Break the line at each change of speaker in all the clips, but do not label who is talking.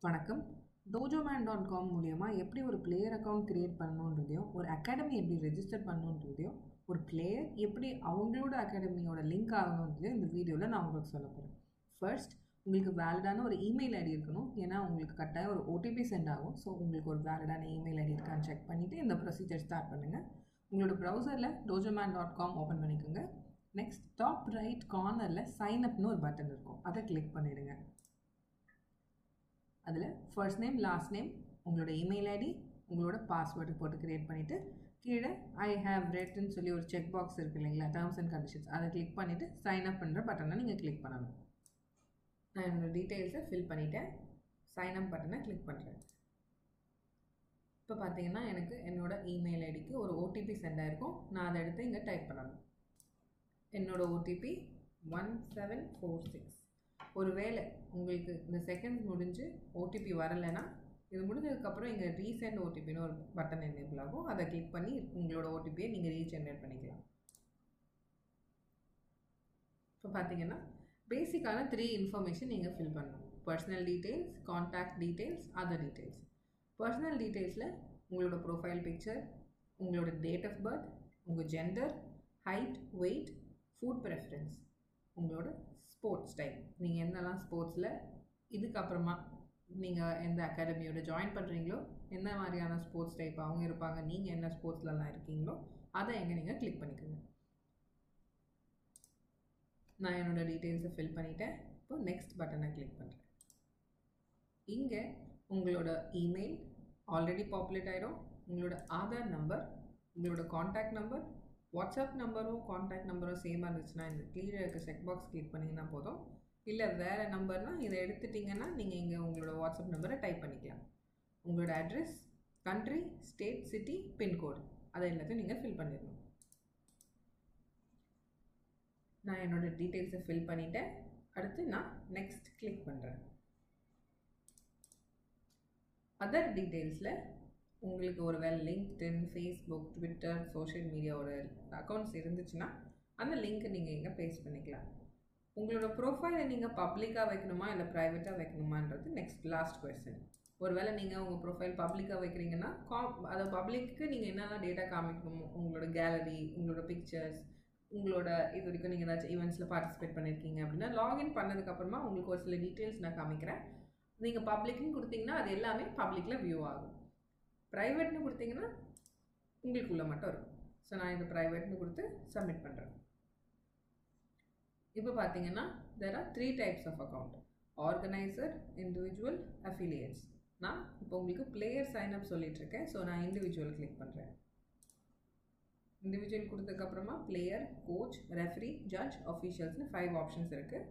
வணக்கம். dojoman.com மூலியமா எப்படி ஒரு பிளேயர் அக்கவுண்ட் கிரியேட் பண்ணணுன்றதையும், ஒரு அகாடமி எப்படி ரெஜிஸ்டர் பண்ணணுன்றதையும், ஒரு பிளேயர் எப்படி அவங்களோட அகாடமியோட லிங்க் ஆகணுன்றதையும் இந்த வீடியோவில் நான் உங்களுக்கு சொல்ல போகிறேன். ஃபர்ஸ்ட், உங்களுக்கு வேலிடான ஒரு இமெயில் ஐடி இருக்கணும். ஏன்னா உங்களுக்கு கட்டாயம் ஒரு ஓடிபி சென்ட் ஆகும். ஸோ உங்களுக்கு ஒரு வேலிடான இமெயில் ஐடி இருக்கான்னு செக் பண்ணிவிட்டு இந்த ப்ரொசீஜர் ஸ்டார்ட் பண்ணுங்கள். உங்களோட ப்ரௌசரில் dojoman.com ஓப்பன் பண்ணிக்கோங்க. நெக்ஸ்ட் டாப் ரைட் கார்னரில் சைன் அப்னு ஒரு பட்டன் இருக்கும். அதை கிளிக் பண்ணிவிடுங்க. அதில் ஃபர்ஸ்ட் நேம், லாஸ்ட் நேம், உங்களோட இமெயில் ஐடி, உங்களோட பாஸ்வேர்டு போட்டு க்ரியேட் பண்ணிவிட்டு கீழே ஐ ஹேவ் ரெட்னு சொல்லி ஒரு செக் பாக்ஸ் இருக்குது இல்லைங்களா, டேர்ம்ஸ் அண்ட் கண்டிஷன்ஸ், அதை கிளிக் பண்ணிவிட்டு சைன் அப் பண்ணுற பட்டனை நீங்கள் கிளிக் பண்ணணும். நான் என்னோடய டீட்டெயில்ஸை ஃபில் பண்ணிவிட்டேன். சைன் அப் பட்டனை கிளிக் பண்ணுறேன். இப்போ பார்த்தீங்கன்னா எனக்கு என்னோடய இமெயில் ஐடிக்கு ஒரு ஓடிபி சென்ட் ஆகிருக்கும். நான் அதை எடுத்து இங்கே டைப் பண்ணணும். என்னோடய ஓடிபி 1746. ஒருவேளை உங்களுக்கு இந்த செகண்ட்ஸ் முடிஞ்சு ஓடிபி வரலைன்னா, இது முடிஞ்சதுக்கப்புறம் இங்கே ரீசெண்ட் ஓடிபின்னு ஒரு பட்டன் எனேபிள் ஆகும். அதை கிளிக் பண்ணி உங்களோட ஓடிபியை நீங்கள் ரீஜென்ரேட் பண்ணிக்கலாம். இப்போ பார்த்தீங்கன்னா பேசிக்கான 3 இன்ஃபர்மேஷன் நீங்கள் ஃபில் பண்ணணும். Personal details, contact details, other details. Personal டீட்டெயில்ஸில் உங்களோட ப்ரொஃபைல் பிக்சர், உங்களோட டேட் ஆஃப் பர்த், உங்கள் gender, height, weight, food preference, உங்களோட ஸ்போர்ட்ஸ் டைப், நீங்கள் என்னெல்லாம் ஸ்போர்ட்ஸில் இதுக்கப்புறமா நீங்கள் எந்த அகாடமியோட ஜாயின் பண்ணுறீங்களோ, என்ன மாதிரியான ஸ்போர்ட்ஸ் டைப் அவங்க இருப்பாங்க, நீங்கள் என்ன ஸ்போர்ட்ஸ்லலாம் இருக்கீங்களோ அதை எங்கே நீங்கள் கிளிக் பண்ணிக்கோங்க. நான் என்னோடய டீட்டெயில்ஸை ஃபில் பண்ணிவிட்டேன். இப்போ நெக்ஸ்ட் பட்டனை கிளிக் பண்ணுறேன். இங்கே உங்களோட இமெயில் ஆல்ரெடி பாப்புலேட் ஆகிடும். உங்களோட ஆதார் நம்பர், உங்களோட காண்டாக்ட் நம்பர், வாட்ஸ்அப் நம்பரும் காண்டாக்ட் நம்பரும் சேமாக இருந்துச்சுன்னா இந்த கீழே இருக்க செக் பாக்ஸ் கிளிக் பண்ணிங்கன்னா போதும். இல்லை வேறு நம்பர்னால் இதை எடுத்துட்டிங்கன்னா நீங்கள் இங்கே உங்களோட வாட்ஸ்அப் நம்பரை டைப் பண்ணிக்கலாம். உங்களோட address, country, state, city, pin code, அதை எல்லாத்தையும் நீங்கள் ஃபில் பண்ணிடணும். நான் என்னோடய டீட்டெயில்ஸை ஃபில் பண்ணிவிட்டேன். அடுத்து நான் நெக்ஸ்ட் கிளிக் பண்ணுறேன். அதர் டீட்டெயில்ஸில் உங்களுக்கு ஒரு வேலை லிங்க்டின், ஃபேஸ்புக், ட்விட்டர், சோஷியல் மீடியாவோட அக்கௌண்ட்ஸ் இருந்துச்சுன்னா அந்த லிங்க்கை நீங்கள் இங்கே பேஸ்ட் பண்ணிக்கலாம். உங்களோட ப்ரொஃபைலை நீங்கள் பப்ளிக்காக வைக்கணுமா இல்லை ப்ரைவேட்டாக வைக்கணுமான்றது நெக்ஸ்ட் லாஸ்ட் கொஸ்டின். ஒருவேளை நீங்கள் உங்கள் ப்ரொஃபைல் பப்ளிக்காக வைக்கிறீங்கன்னா அதை பப்ளிக்கு நீங்கள் என்னெல்லாம் டேட்டா காமிக்கணுமோ, உங்களோட கேலரி, உங்களோட பிக்சர்ஸ், உங்களோட இது வரைக்கும் நீங்கள் ஏதாச்சும் ஈவெண்ட்ஸில் பார்ட்டிசிபேட் பண்ணியிருக்கீங்க அப்படின்னா லாகின் பண்ணதுக்கப்புறமா உங்களுக்கு ஒரு சில டீட்டெயில்ஸ் நான் காமிக்கிறேன். நீங்கள் பப்ளிக்னு கொடுத்தீங்கன்னா அது எல்லாமே பப்ளிக்கில் வியூ ஆகும். ப்ரைவேட்னு கொடுத்தீங்கன்னா உங்களுக்குள்ளே மட்டும் இருக்கும். ஸோ நான் இது ப்ரைவேட்னு கொடுத்து சப்மிட் பண்ணுறேன். இப்போ பார்த்தீங்கன்னா there are 3 types of account: organiser, individual, affiliates. நான் இப்போ உங்களுக்கு பிளேயர் சைன்அப் சொல்லிட்டுருக்கேன். ஸோ நான் இண்டிவிஜுவல் கிளிக் பண்ணுறேன். இண்டிவிஜுவல் கொடுத்ததுக்கப்புறமா பிளேயர், கோச், ரெஃபரி, ஜட்ஜ், அஃபீஷியல்ஸ்னு 5 ஆப்ஷன்ஸ் இருக்குது.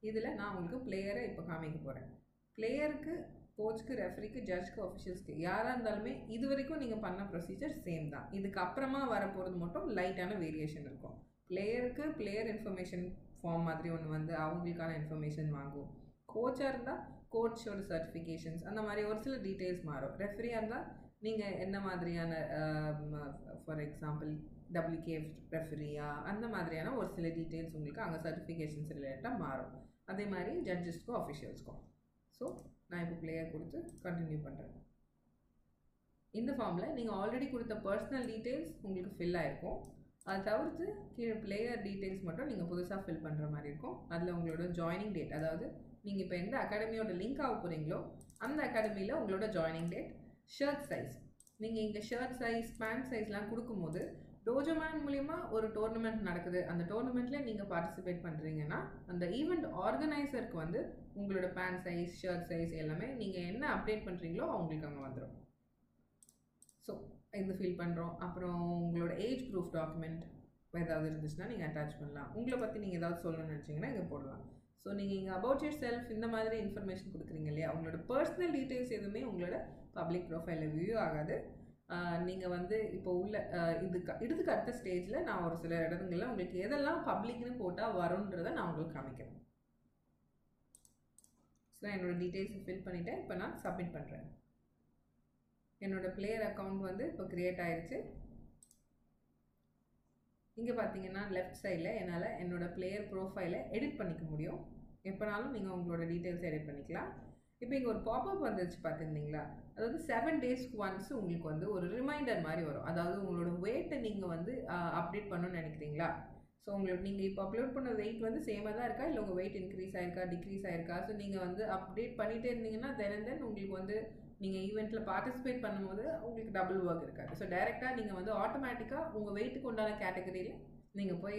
இதில் நான் உங்களுக்கு பிளேயரை இப்போ காமிக்க போகிறேன். பிளேயருக்கு, கோச்சுக்கு, ரெஃபரிக்கு, ஜட்ஜ்க்கு, அஃபிஷியல்ஸ்க்கு யாராக இருந்தாலுமே இது வரைக்கும் நீங்கள் பண்ண ப்ரொசீஜர் சேம் தான். இதுக்கப்புறமா வரப்போகிறது மட்டும் லைட்டான வேரியேஷன் இருக்கும். பிளேயருக்கு பிளேயர் இன்ஃபர்மேஷன் ஃபார்ம் மாதிரி ஒன்று வந்து அவங்களுக்கான இன்ஃபர்மேஷன் வாங்கும். கோச்சாக இருந்தால் கோச்சோட சர்டிஃபிகேஷன்ஸ், அந்த மாதிரி ஒரு சில டீட்டெயில்ஸ் மாறும். ரெஃபரியாக இருந்தால் நீங்கள் என்ன மாதிரியான ஃபார் எக்ஸாம்பிள் WKF ரெஃபரியா, அந்த மாதிரியான ஒரு சில டீட்டெயில்ஸ் உங்களுக்கு அங்கே சர்டிஃபிகேஷன்ஸ் ரிலேட்டாக மாறும். அதே மாதிரி ஜட்ஜஸ்க்கும் அஃபிஷியல்ஸ்க்கும். ஸோ நான் இப்போ பிளேயர் கொடுத்து கண்டினியூ பண்ணுறேன். இந்த ஃபார்மில் நீங்கள் ஆல்ரெடி கொடுத்த பர்சனல் டீட்டெயில்ஸ் உங்களுக்கு ஃபில் ஆகிருக்கும். அதை தவிர்த்து கீழே பிளேயர் டீட்டெயில்ஸ் மட்டும் நீங்கள் புதுசாக ஃபில் பண்ணுற மாதிரி இருக்கும். அதில் உங்களோட ஜாயினிங் டேட், அதாவது நீங்கள் இப்போ எந்த அகாடமியோட லிங்க் ஆக போகிறீங்களோ அந்த அகாடமியில் உங்களோட ஜாயினிங் டேட், ஷர்ட் சைஸ், நீங்கள் இங்கே ஷர்ட் சைஸ், பேண்ட் சைஸ்லாம் கொடுக்கும்போது டோஜோமேன் மூலிமா ஒரு டோர்னமெண்ட் நடக்குது, அந்த டோர்னமெண்ட்டில் நீங்கள் பார்ட்டிசிபேட் பண்ணுறீங்கன்னா அந்த ஈவெண்ட் ஆர்கனைசருக்கு வந்து உங்களோட பேண்ட் சைஸ், ஷர்ட் சைஸ் எல்லாமே நீங்கள் என்ன அப்டேட் பண்ணுறீங்களோ அவங்களுக்கு அங்கே வந்துடும். ஸோ இது ஃபில் பண்ணுறோம். அப்புறம் உங்களோட ஏஜ் ப்ரூஃப் டாக்குமெண்ட் ஏதாவது இருந்துச்சுன்னா நீங்கள் அட்டாச் பண்ணலாம். உங்களை பற்றி நீங்கள் ஏதாவது சொல்லணும்னு நினச்சிங்கன்னா இங்கே போடலாம். ஸோ நீங்கள் இங்கே அபவுட் யுவர் செல்ஃப் இந்த மாதிரி இன்ஃபர்மேஷன் கொடுக்குறீங்க இல்லையா, உங்களோட பர்சனல் டீட்டெயில்ஸ் எதுவுமே உங்களோட பப்ளிக் ப்ரொஃபைலில் வியூ ஆகாது. நீங்கள் வந்து இப்போ உள்ள இதுக்கு அடுத்த ஸ்டேஜில் நான் ஒரு சில இடங்களில் உங்களுக்கு எதெல்லாம் பப்ளிக்னு போட்டால் வரும்ன்றதை நான் உங்களுக்கு காமிக்கிறேன். ஸோ என்னோடய டீட்டெயில்ஸை ஃபில் பண்ணிவிட்டேன். இப்போ நான் சப்மிட் பண்ணுறேன். என்னோடய பிளேயர் அக்கௌண்ட் வந்து இப்போ க்ரியேட் ஆகிடுச்சு. இங்கே பார்த்தீங்கன்னா லெஃப்ட் சைடில் என்னால் என்னோடய பிளேயர் ப்ரொஃபைலை எடிட் பண்ணிக்க முடியும். எப்போனாலும் நீங்கள் உங்களோட டீட்டெயில்ஸை எடிட் பண்ணிக்கலாம். இப்போ இங்கே ஒரு பாப்அப் வந்துருச்சு பார்த்துருந்தீங்களா? அதாவது 7 டேஸ்க்கு ஒன்ஸ் உங்களுக்கு வந்து ஒரு ரிமைண்டர் மாதிரி வரும். அதாவது உங்களோட வெயிட்டை நீங்கள் வந்து அப்டேட் பண்ணணும்னு நினைக்கிறீங்களா? ஸோ உங்களுக்கு நீங்கள் இப்போ அப்லோட் பண்ண வெயிட் வந்து சேமாக தான் இருக்கா, இல்லை உங்கள் வெயிட் இன்க்ரீஸ் ஆயிருக்கா, டிக்ரீஸ் ஆயிருக்கா? ஸோ நீங்கள் வந்து அப்டேட் பண்ணிகிட்டே இருந்தீங்கன்னா தென் உங்களுக்கு வந்து நீங்கள் ஈவெண்ட்டில் பார்ட்டிசிபேட் பண்ணும்போது உங்களுக்கு டபுள் ஒர்க் இருக்காது. ஸோ டைரெக்டாக நீங்கள் வந்து ஆட்டோமேட்டிக்காக உங்கள் வெயிட்டுக்கு உண்டான கேட்டகரியில் நீங்கள் போய்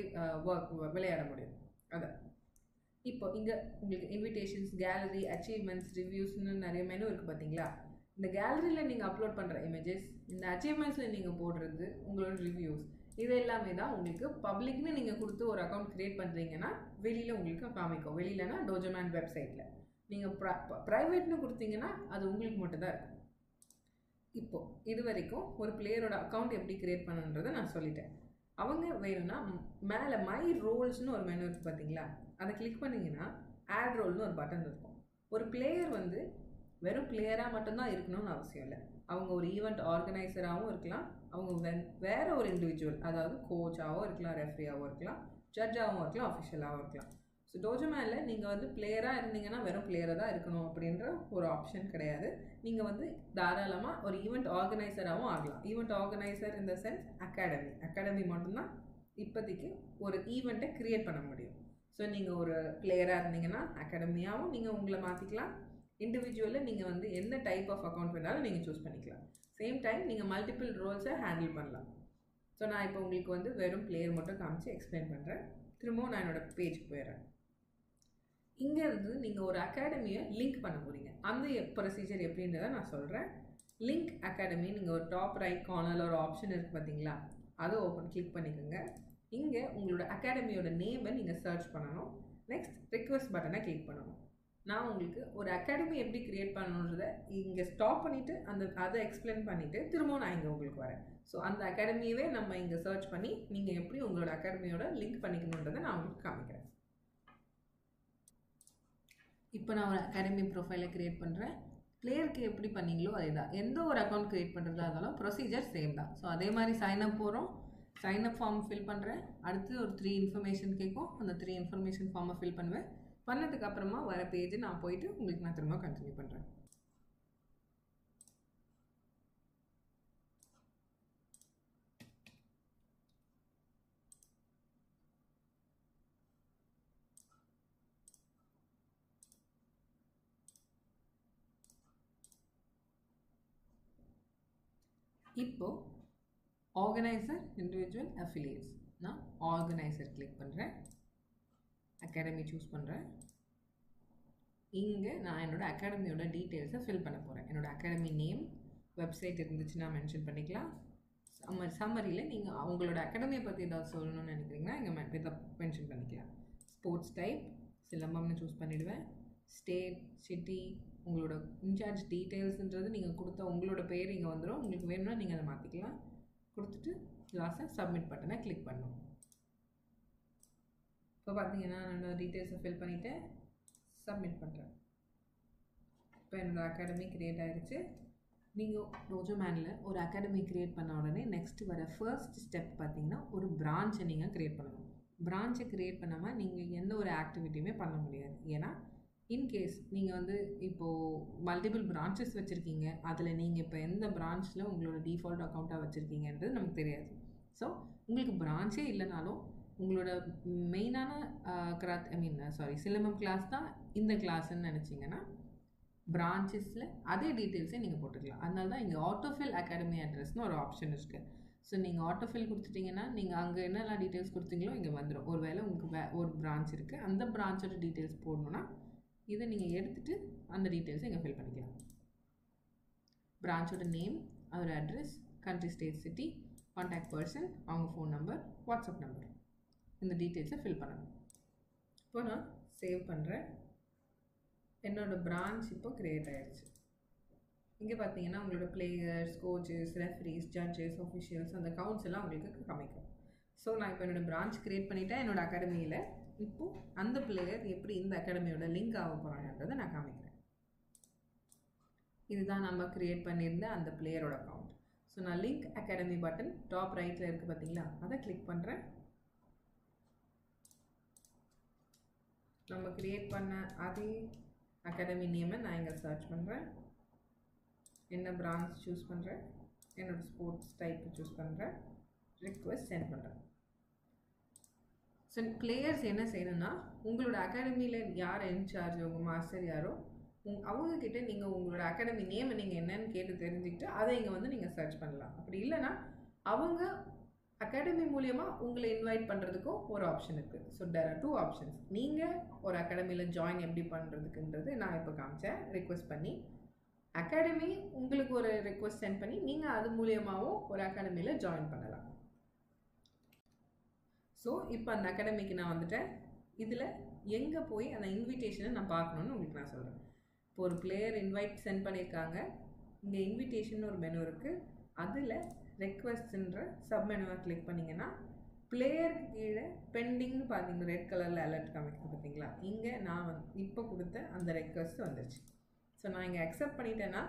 விளையாட முடியும். அதான் இப்போ இங்கே உங்களுக்கு இன்விடேஷன்ஸ், கேலரி, அச்சீவ்மெண்ட்ஸ், ரிவ்யூஸ்னு நிறைய மெனு இருக்குது பார்த்தீங்களா? இந்த கேலரியில் நீங்கள் அப்லோட் பண்ணுற இமேஜஸ், இந்த அச்சீவ்மெண்ட்ஸில் நீங்கள் போடுறது உங்களோட ரிவ்யூஸ், இது எல்லாமே தான் உங்களுக்கு பப்ளிக்னு நீங்கள் கொடுத்து ஒரு அக்கௌண்ட் க்ரியேட் பண்ணுறீங்கன்னா வெளியில் உங்களுக்கு காமிக்கும். வெளியிலனா டோஜோமேன் வெப்சைட்டில். நீங்கள் ப்ரைவேட்னு கொடுத்தீங்கன்னா அது உங்களுக்கு மட்டும் தான் இருக்கும். இப்போது இது வரைக்கும் ஒரு பிளேயரோட அக்கௌண்ட் எப்படி க்ரியேட் பண்ணுன்றதை நான் சொல்லிட்டேன். அவங்க வேணும்னா மேலே மை ரோல்ஸ்னு ஒரு மெனு இருக்குது பார்த்தீங்களா? அதை கிளிக் பண்ணிங்கன்னா ஆட் ரோல்னு ஒரு பட்டன் இருக்கும். ஒரு பிளேயர் வந்து வெறும் பிளேயராக மட்டும்தான் இருக்கணும்னு அவசியம் இல்லை. அவங்க ஒரு ஈவெண்ட் ஆர்கனைசராகவும் இருக்கலாம், அவங்க வேற ஒரு இண்டிவிஜுவல், அதாவது கோச்சாகவும் இருக்கலாம், ரெஃப்ரியாகவும் இருக்கலாம், ஜட்ஜாகவும் இருக்கலாம், அஃபிஷியலாகவும் இருக்கலாம். ஸோ டோஜோமேனில் நீங்கள் வந்து பிளேயராக இருந்தீங்கன்னா வெறும் பிளேயராக தான் இருக்கணும் அப்படின்ற ஒரு ஆப்ஷன் கிடையாது. நீங்கள் வந்து தாராளமாக ஒரு ஈவெண்ட் ஆர்கனைசராகவும் ஆகலாம். ஈவெண்ட் ஆர்கனைசர் இந்த சென்ஸ் அகாடமி மட்டும்தான் இப்போதைக்கு ஒரு ஈவெண்ட்டை க்ரியேட் பண்ண முடியும். ஸோ நீங்கள் ஒரு பிளேயராக இருந்தீங்கன்னா அகாடமியாகவும் நீங்கள் உங்களை மாற்றிக்கலாம். இண்டிவிஜுவலில் நீங்கள் வந்து எந்த டைப் ஆஃப் அக்கௌண்ட் வேணாலும் நீங்கள் சூஸ் பண்ணிக்கலாம். சேம் டைம் நீங்கள் மல்டிபிள் ரோல்ஸை ஹேண்டில் பண்ணலாம். ஸோ நான் இப்போ உங்களுக்கு வந்து வெறும் பிளேயர் மட்டும் காமிச்சு எக்ஸ்பிளைன் பண்ணுறேன். திரும்பவும் நான் என்னோடய பேஜுக்கு போயிடுறேன். இங்கே இருந்து நீங்கள் ஒரு அகாடமியை லிங்க் பண்ண போகிறீங்க. அந்த ப்ரொசீஜர் எப்படின்றத நான் சொல்கிறேன். லிங்க் அகாடமி நீங்கள் ஒரு டாப் ரைட் கார்னரில் ஒரு ஆப்ஷன் இருக்குது பார்த்தீங்களா? அதை கிளிக் பண்ணிக்கோங்க. இங்கே உங்களோட அகாடமியோட நேமை நீங்கள் சர்ச் பண்ணணும். நெக்ஸ்ட் ரிக்வெஸ்ட் பட்டனை கிளிக் பண்ணணும். நான் உங்களுக்கு ஒரு அகாடமி எப்படி க்ரியேட் பண்ணணுன்றதை இங்கே ஸ்டாப் பண்ணிவிட்டு அதை எக்ஸ்பிளைன் பண்ணிவிட்டு திரும்பவும் நான் இங்கே உங்களுக்கு வரேன். ஸோ அந்த அகாடமியவே நம்ம இங்கே சர்ச் பண்ணி நீங்கள் எப்படி உங்களோட அகாடமியோட லிங்க் பண்ணிக்கணுன்றதை நான் உங்களுக்கு காமிக்கிறேன். இப்போ நான் ஒரு அகாடமி ப்ரொஃபைலை க்ரியேட் பண்ணுறேன். பிளேயருக்கு எப்படி பண்ணீங்களோ அதே தான். எந்த ஒரு அக்கௌண்ட் க்ரியேட் பண்ணுறதா இருந்தாலும் ப்ரொசீஜர் சேம் தான். ஸோ அதே மாதிரி சைன்அப் போகிறோம். சைன்அப் ஃபார்ம் ஃபில் பண்ணுறேன். அடுத்து ஒரு 3 இன்ஃபர்மேஷன் கேட்கும். அந்த 3 இன்ஃபர்மேஷன் ஃபார்மை ஃபில் பண்ணுவேன். பண்ணதுக்கு அப்புறமா வர பேஜ் நான் போயிட்டு உங்களுக்கு நான் திரும்ப கண்டினியூ பண்ணுறேன். இப்போ ஆர்கனைசர், இண்டிவிஜுவல், அஃபிலியேட்ஸ். நான் ஆர்கனைசர் கிளிக் பண்ணுறேன். அகாடமி சூஸ் பண்ணுறேன். இங்கே நான் என்னோடய அகாடமியோட டீட்டெயில்ஸை ஃபில் பண்ண போகிறேன். என்னோடய அகாடமி நேம், வெப்சைட் இருந்துச்சுன்னா மென்ஷன் பண்ணிக்கலாம். சம்மரியில் நீங்கள் உங்களோட அகாடமியை பற்றி ஏதாவது சொல்லணும்னு நினைக்கிறீங்கன்னா இங்கே இதை மென்ஷன் பண்ணிக்கலாம். ஸ்போர்ட்ஸ் டைப் சிலம்பம்னு சூஸ் பண்ணிவிடுவேன். ஸ்டேட், சிட்டி, உங்களோட இன்சார்ஜ் டீட்டெயில்ஸுன்றது நீங்கள் கொடுத்த உங்களோட பேர் இங்கே வந்துடும். உங்களுக்கு வேணும்னா நீங்கள் அதை மாற்றிக்கலாம். கொடுத்துட்டு லாஸ்ட்டாக சப்மிட் பட்டனை கிளிக் பண்ணணும். இப்போ பார்த்தீங்கன்னா என்னோடய டீட்டெயில்ஸை ஃபில் பண்ணிவிட்டு சப்மிட் பண்ணுறேன். இப்போ என்னோடய அகாடமி க்ரியேட் ஆகிடுச்சு. நீங்கள் டோஜோமேனில் ஒரு அகாடமி க்ரியேட் பண்ண உடனே நெக்ஸ்ட்டு வர ஃபர்ஸ்ட் ஸ்டெப் பார்த்தீங்கன்னா ஒரு பிரான்ச்சை நீங்கள் க்ரியேட் பண்ணணும். பிரான்ச்சை க்ரியேட் பண்ணாமல் நீங்கள் எந்த ஒரு ஆக்டிவிட்டியுமே பண்ண முடியாது. ஏன்னா இன்கேஸ் நீங்கள் வந்து இப்போது மல்டிபிள் பிரான்ச்சஸ் வச்சுருக்கீங்க, அதில் நீங்கள் இப்போ எந்த பிரான்ச்சில் உங்களோட டிஃபால்ட் அக்கௌண்ட்டாக வச்சுருக்கீங்கன்றது நமக்கு தெரியாது. ஸோ உங்களுக்கு பிரான்ச்சே இல்லைனாலும் உங்களோட மெயினான சிலம்பம் கிளாஸ் தான் இந்த கிளாஸ்ன்னு நினச்சிங்கன்னா பிரான்ச்சஸில் அதே டீட்டெயில்ஸே நீங்கள் போட்டுக்கலாம். அதனால தான் இங்கே ஆட்டோஃபில் அகாடமி அட்ரஸ்னு ஒரு ஆப்ஷன் இருக்குது. ஸோ நீங்கள் ஆட்டோஃபில் கொடுத்துட்டிங்கன்னா நீங்கள் அங்கே என்னெல்லாம் டீட்டெயில்ஸ் கொடுத்தீங்களோ இங்கே வந்துடும். ஒரு வேளை உங்களுக்கு ஒரு பிரான்ச் இருக்குது, அந்த பிரான்ச்சோட டீட்டெயில்ஸ் போடணுன்னா இதை நீங்கள் எடுத்துகிட்டு அந்த டீட்டெயில்ஸை இங்கே ஃபில் பண்ணிக்கலாம். பிரான்ச்சோட நேம், அதோட address, country, state, city, contact person, அவங்க ஃபோன் நம்பர், வாட்ஸ்அப் நம்பர், இந்த டீட்டெயில்ஸை ஃபில் பண்ணணும். இப்போ நான் சேவ் பண்ணுறேன். என்னோடய பிரான்ச் இப்போ க்ரியேட் ஆகிடுச்சு. இங்கே பார்த்தீங்கன்னா உங்களோட players, coaches, referees, judges, officials, அந்த கவுண்ட்ஸ் எல்லாம் உங்களுக்கு காமிக்கும். ஸோ நான் இப்போ என்னோடய பிரான்ச் க்ரியேட் பண்ணிவிட்டேன் என்னோடய அகாடமியில். இப்போது அந்த பிளேயர் எப்படி இந்த அகாடமியோட லிங்க் ஆக போகிறாங்கன்றதை நான் காமிக்கிறேன். இதுதான் நம்ம க்ரியேட் பண்ணியிருந்த அந்த பிளேயரோட அக்கௌண்ட். ஸோ நான் லிங்க் அகாடமி பட்டன் டாப் ரைட்டில் இருக்குது பார்த்தீங்களா, அதை கிளிக் பண்ணுறேன். நம்ம க்ரியேட் பண்ண அதே அகாடமி நேமை நான் இங்கே சர்ச் பண்ணுறேன், என்ன பிரான்ச் சூஸ் பண்ணுறேன், என்னோடய ஸ்போர்ட்ஸ் டைப் சூஸ் பண்ணுறேன், ரிக்வெஸ்ட் சென்ட் பண்ணுறேன். ஸோ பிளேயர்ஸ் என்ன செய்யணும்னா, உங்களோட அகாடமியில் யார் இன்சார்ஜ், உங்கள் மாஸ்டர் யாரோ அவங்கக்கிட்ட நீங்கள் உங்களோட அகாடமி நேமை நீங்கள் என்னன்னு கேட்டு தெரிஞ்சுக்கிட்டு அதை இங்கே வந்து நீங்கள் சர்ச் பண்ணலாம். அப்படி இல்லைன்னா அவங்க அகாடமி மூலியமாக உங்களை இன்வைட் பண்ணுறதுக்கும் ஒரு ஆப்ஷன் இருக்குது. So there are 2 options. நீங்கள் ஒரு அகாடமியில் ஜாயின் எப்படி பண்ணுறதுக்குன்றது நான் இப்போ காமிச்சேன். ரிக்வெஸ்ட் பண்ணி அகாடமி உங்களுக்கு ஒரு ரிக்வெஸ்ட் சென்ட் பண்ணி நீங்கள் அது மூலியமாகவும் ஒரு அகாடமியில் ஜாயின் பண்ணலாம். ஸோ இப்போ அந்த அகாடமிக்கு நான் வந்துட்டேன். இதில் எங்கே போய் அந்த இன்விடேஷனை நான் பார்க்கணுன்னு உங்களுக்கு நான் சொல்கிறேன். இப்போ ஒரு பிளேயர் இன்வைட் சென்ட் பண்ணியிருக்காங்க, இங்கே இன்விடேஷன் ஒரு மெனு இருக்குது. அதில் ரெக்வெஸ்ட்ன்ற சப் மெனுவை கிளிக் பண்ணிங்கன்னா பிளேயருக்கு கீழே பெண்டிங்னு பார்த்தீங்கன்னா ரெட் கலரில் அலர்ட் காமிக்குது பார்த்தீங்களா, இங்கே நான் இப்போ கொடுத்த அந்த ரெக்வெஸ்ட் வந்துருச்சு. ஸோ நான் இங்கே அக்செப்ட் பண்ணிட்டேன்னா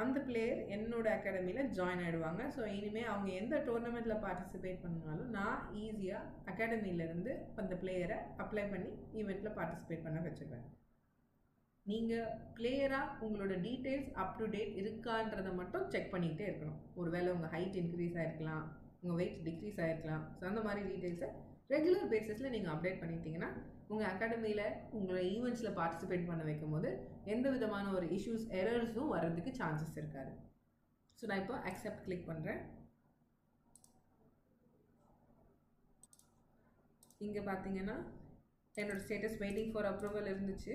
அந்த பிளேயர் என்னோட அகாடமியில் ஜாயின் ஆகிடுவாங்க. ஸோ இனிமேல் அவங்க எந்த டோர்னமெண்ட்டில் பார்ட்டிசிபேட் பண்ணாலும் நான் ஈஸியாக அகாடமியிலேருந்து அந்த பிளேயரை அப்ளை பண்ணி ஈவெண்ட்டில் பார்ட்டிசிபேட் பண்ண வச்சுருவேன். நீங்கள் பிளேயராக உங்களோட டீட்டெயில்ஸ் அப் டு டேட் இருக்கான்றதை மட்டும் செக் பண்ணிக்கிட்டே இருக்கணும். ஒரு வேளை உங்கள் ஹைட் இன்க்ரீஸ் ஆகிருக்கலாம், உங்கள் வெயிட் டிக்ரீஸ் ஆகிருக்கலாம். ஸோ அந்த மாதிரி டீட்டெயில்ஸை ரெகுலர் பேசிஸில் நீங்கள் அப்டேட் பண்ணிட்டீங்கன்னா உங்கள் அகாடமியில் உங்களோட ஈவெண்ட்ஸில் பார்ட்டிசிபேட் பண்ண வைக்கும் போது எந்த விதமான ஒரு இஷ்யூஸ் எரர்ஸும் வர்றதுக்கு சான்சஸ் இருக்காது. ஸோ நான் இப்போ அக்செப்ட் கிளிக் பண்ணுறேன். இங்கே பார்த்தீங்கன்னா என்னோடய ஸ்டேட்டஸ் வெயிட்டிங் ஃபார் அப்ரூவல் இருந்துச்சு.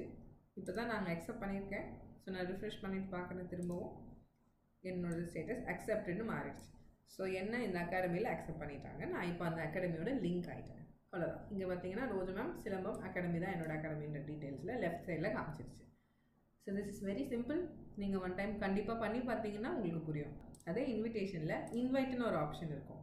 இப்போ தான் நாங்கள் அக்செப்ட் பண்ணியிருக்கேன். ஸோ நான் ரிஃப்ரெஷ் பண்ணிட்டு பார்க்குறேன், திரும்பவும் என்னோடய ஸ்டேட்டஸ் அக்செப்ட்னு மாறிடுச்சு. ஸோ என்ன இந்த அகாடமியில் அக்செப்ட் பண்ணிட்டாங்க, நான் இப்போ அந்த அகாடமியோட லிங்க் ஆகிட்டேன். அவ்வளோதான். இங்கே பார்த்தீங்கன்னா ரோஜா மேம் சிலம்பம் அகாடமி தான் என்னோட அகாடமின்ற டீட்டெயில்ஸில் லெஃப்ட் சைடில் காமிச்சிருச்சு. So this is very simple. நீங்கள் ஒன் டைம் கண்டிப்பாக பண்ணி பார்த்தீங்கன்னா உங்களுக்கு புரியும். அதே இன்விடேஷனில் இன்வைட்னு ஒரு ஆப்ஷன் இருக்கும்,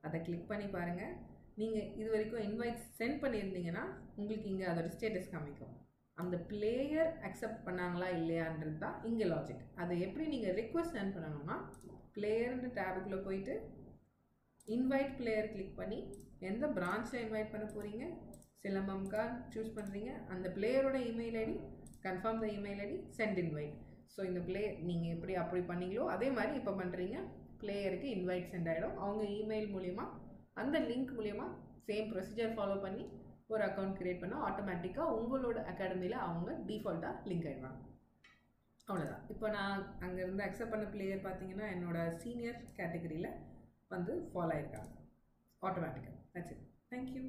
அதை கிளிக் பண்ணி பாருங்கள். நீங்கள் இது வரைக்கும் இன்வைட் சென்ட் பண்ணியிருந்தீங்கன்னா உங்களுக்கு இங்கே அதோட ஸ்டேட்டஸ் காமிக்கும். அந்த பிளேயர் அக்செப்ட் பண்ணாங்களா இல்லையான்றது தான் இங்கே லாஜிக். அதை எப்படி நீங்கள் ரிக்வெஸ்ட் சென்ட் பண்ணணும்னா பிளேயர்ன்ற டேபுக்குள்ளே போயிட்டு இன்வைட் பிளேயர் கிளிக் பண்ணி எந்த பிரான்ச்சில் இன்வைட் பண்ண போகிறீங்க, சிலம்பம்கா சூஸ் பண்ணுறீங்க, அந்த பிளேயரோட email ID, confirm the email ID, send invite. So இந்த பிளேயர் நீங்கள் எப்படி அப்படி பண்ணீங்களோ அதே மாதிரி இப்போ பண்ணுறீங்க. பிளேயருக்கு இன்வைட் சென்ட் ஆகிடும். அவங்க இமெயில் மூலிமா அந்த லிங்க் மூலிமா சேம் ப்ரொசீஜர் ஃபாலோ பண்ணி ஒரு அக்கௌண்ட் க்ரியேட் பண்ணால் ஆட்டோமேட்டிக்காக உங்களோட அகாடமியில் அவங்க டிஃபால்ட்டாக லிங்க் ஆகிடுவாங்க. அவ்வளோதான். இப்போ நான் அங்கேருந்து அக்செப்ட் பண்ண பிளேயர் பார்த்தீங்கன்னா என்னோடய சீனியர் கேட்டகரியில் வந்து ஃபாலோ ஆகிருக்காங்க ஆட்டோமேட்டிக்காக. That's it. தேங்க்யூ.